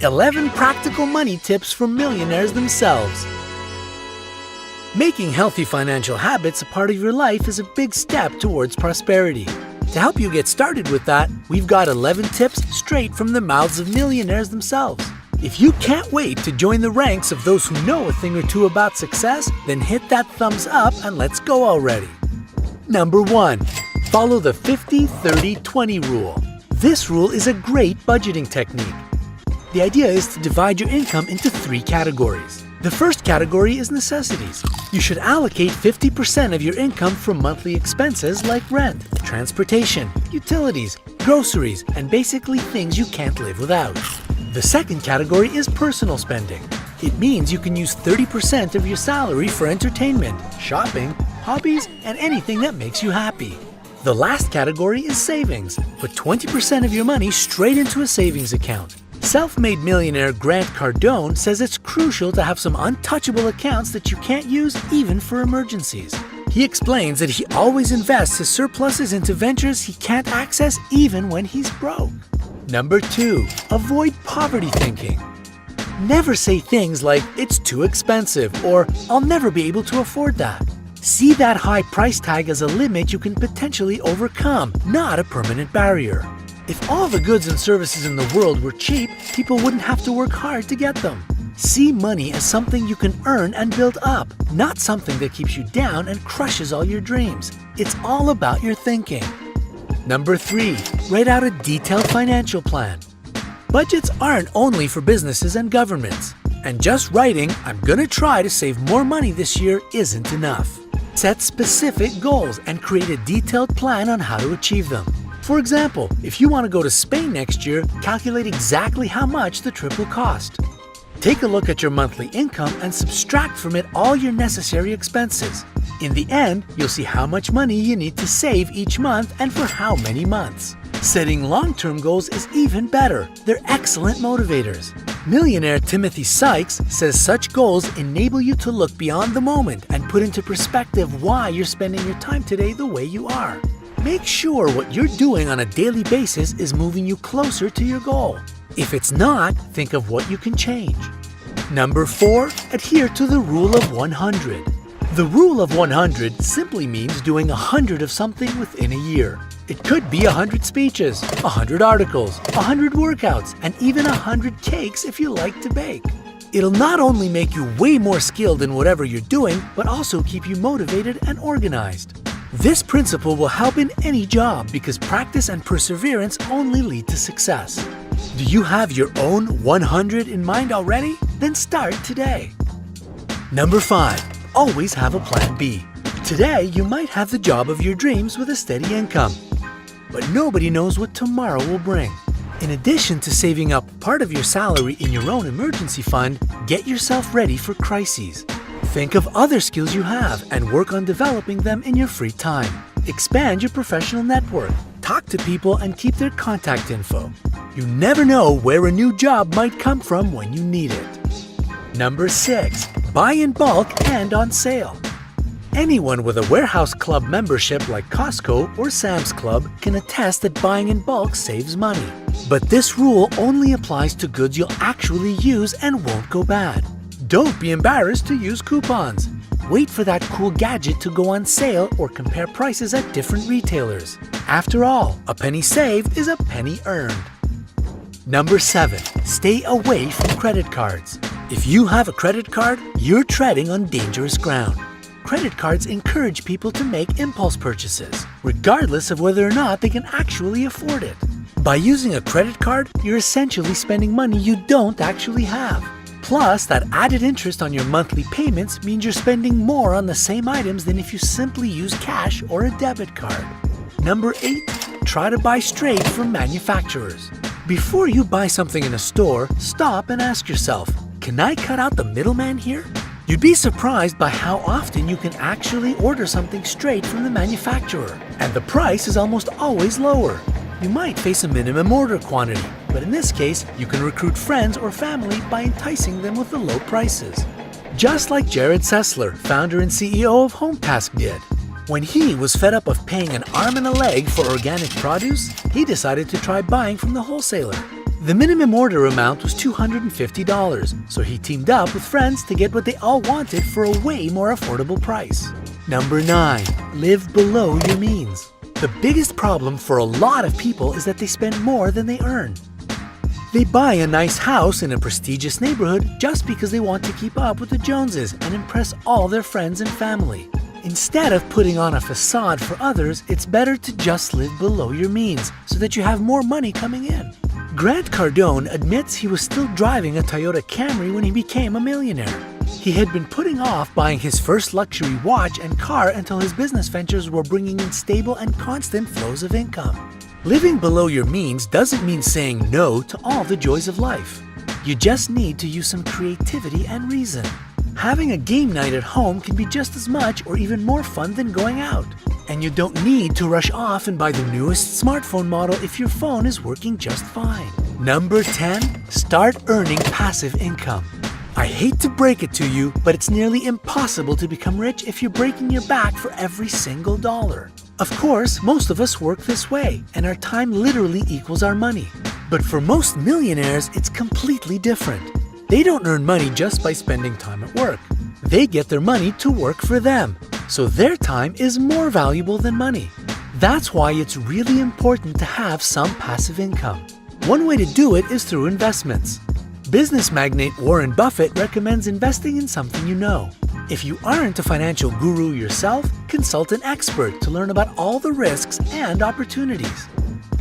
11 practical money tips from millionaires themselves. Making healthy financial habits a part of your life is a big step towards prosperity. To help you get started with that, we've got 11 tips straight from the mouths of millionaires themselves. If you can't wait to join the ranks of those who know a thing or two about success, then hit that thumbs up and let's go already. Number 1. Follow the 50-30-20 rule. This rule is a great budgeting technique. The idea is to divide your income into 3 categories. The first category is necessities. You should allocate 50% of your income for monthly expenses like rent, transportation, utilities, groceries, and basically things you can't live without. The second category is personal spending. It means you can use 30% of your salary for entertainment, shopping, hobbies, and anything that makes you happy. The last category is savings. Put 20% of your money straight into a savings account. Self-made millionaire Grant Cardone says it's crucial to have some untouchable accounts that you can't use even for emergencies. He explains that he always invests his surpluses into ventures he can't access even when he's broke. Number 2. Avoid poverty thinking. Never say things like, "It's too expensive," or "I'll never be able to afford that." See that high price tag as a limit you can potentially overcome, not a permanent barrier. If all the goods and services in the world were cheap, people wouldn't have to work hard to get them. See money as something you can earn and build up, not something that keeps you down and crushes all your dreams. It's all about your thinking. Number 3. Write out a detailed financial plan. Budgets aren't only for businesses and governments. And just writing, "I'm gonna try to save more money this year," isn't enough. Set specific goals and create a detailed plan on how to achieve them. For example, if you want to go to Spain next year, calculate exactly how much the trip will cost. Take a look at your monthly income and subtract from it all your necessary expenses. In the end, you'll see how much money you need to save each month and for how many months. Setting long-term goals is even better. They're excellent motivators. Millionaire Timothy Sykes says such goals enable you to look beyond the moment and put into perspective why you're spending your time today the way you are. Make sure what you're doing on a daily basis is moving you closer to your goal. If it's not, think of what you can change. Number 4. Adhere to the rule of 100. The rule of 100 simply means doing 100 of something within a year. It could be 100 speeches, 100 articles, 100 workouts, and even 100 cakes if you like to bake. It'll not only make you way more skilled in whatever you're doing, but also keep you motivated and organized. This principle will help in any job because practice and perseverance only lead to success. Do you have your own 100 in mind already? Then start today. Number 5. Always have a plan B. Today, you might have the job of your dreams with a steady income, but nobody knows what tomorrow will bring. In addition to saving up part of your salary in your own emergency fund, get yourself ready for crises. Think of other skills you have and work on developing them in your free time. Expand your professional network. Talk to people and keep their contact info. You never know where a new job might come from when you need it. Number 6. Buy in bulk and on sale. Anyone with a warehouse club membership like Costco or Sam's Club can attest that buying in bulk saves money. But this rule only applies to goods you'll actually use and won't go bad. Don't be embarrassed to use coupons. Wait for that cool gadget to go on sale or compare prices at different retailers. After all, a penny saved is a penny earned. Number 7. Stay away from credit cards. If you have a credit card, you're treading on dangerous ground. Credit cards encourage people to make impulse purchases, regardless of whether or not they can actually afford it. By using a credit card, you're essentially spending money you don't actually have. Plus, that added interest on your monthly payments means you're spending more on the same items than if you simply use cash or a debit card. Number 8. Try to buy straight from manufacturers. Before you buy something in a store, stop and ask yourself, can I cut out the middleman here? You'd be surprised by how often you can actually order something straight from the manufacturer, and the price is almost always lower. You might face a minimum order quantity, but in this case, you can recruit friends or family by enticing them with the low prices. Just like Jared Sessler, founder and CEO of HomeTask did. When he was fed up of paying an arm and a leg for organic produce, he decided to try buying from the wholesaler. The minimum order amount was $250, so he teamed up with friends to get what they all wanted for a way more affordable price. Number 9. Live below your means. The biggest problem for a lot of people is that they spend more than they earn. They buy a nice house in a prestigious neighborhood just because they want to keep up with the Joneses and impress all their friends and family. Instead of putting on a facade for others, it's better to just live below your means so that you have more money coming in. Grant Cardone admits he was still driving a Toyota Camry when he became a millionaire. He had been putting off buying his first luxury watch and car until his business ventures were bringing in stable and constant flows of income. Living below your means doesn't mean saying no to all the joys of life. You just need to use some creativity and reason. Having a game night at home can be just as much or even more fun than going out. And you don't need to rush off and buy the newest smartphone model if your phone is working just fine. Number 10. Start earning passive income. I hate to break it to you, but it's nearly impossible to become rich if you're breaking your back for every single dollar. Of course, most of us work this way, and our time literally equals our money. But for most millionaires, it's completely different. They don't earn money just by spending time at work. They get their money to work for them, so their time is more valuable than money. That's why it's really important to have some passive income. One way to do it is through investments. Business magnate Warren Buffett recommends investing in something you know. If you aren't a financial guru yourself, consult an expert to learn about all the risks and opportunities.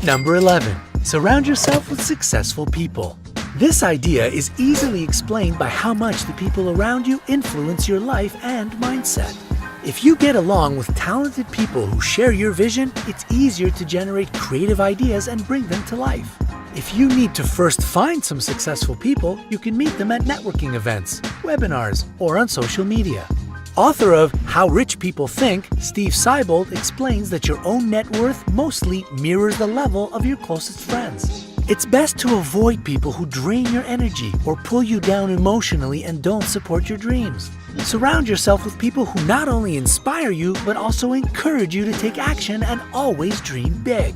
Number 11. Surround yourself with successful people. This idea is easily explained by how much the people around you influence your life and mindset. If you get along with talented people who share your vision, it's easier to generate creative ideas and bring them to life. If you need to first find some successful people, you can meet them at networking events, webinars, or on social media. Author of How Rich People Think, Steve Seibold explains that your own net worth mostly mirrors the level of your closest friends. It's best to avoid people who drain your energy or pull you down emotionally and don't support your dreams. Surround yourself with people who not only inspire you, but also encourage you to take action and always dream big.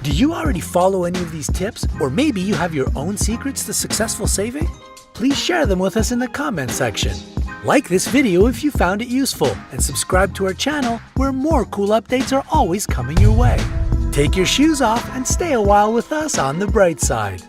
Do you already follow any of these tips, or maybe you have your own secrets to successful saving? Please share them with us in the comment section. Like this video if you found it useful, and subscribe to our channel where more cool updates are always coming your way. Take your shoes off and stay a while with us on the bright side.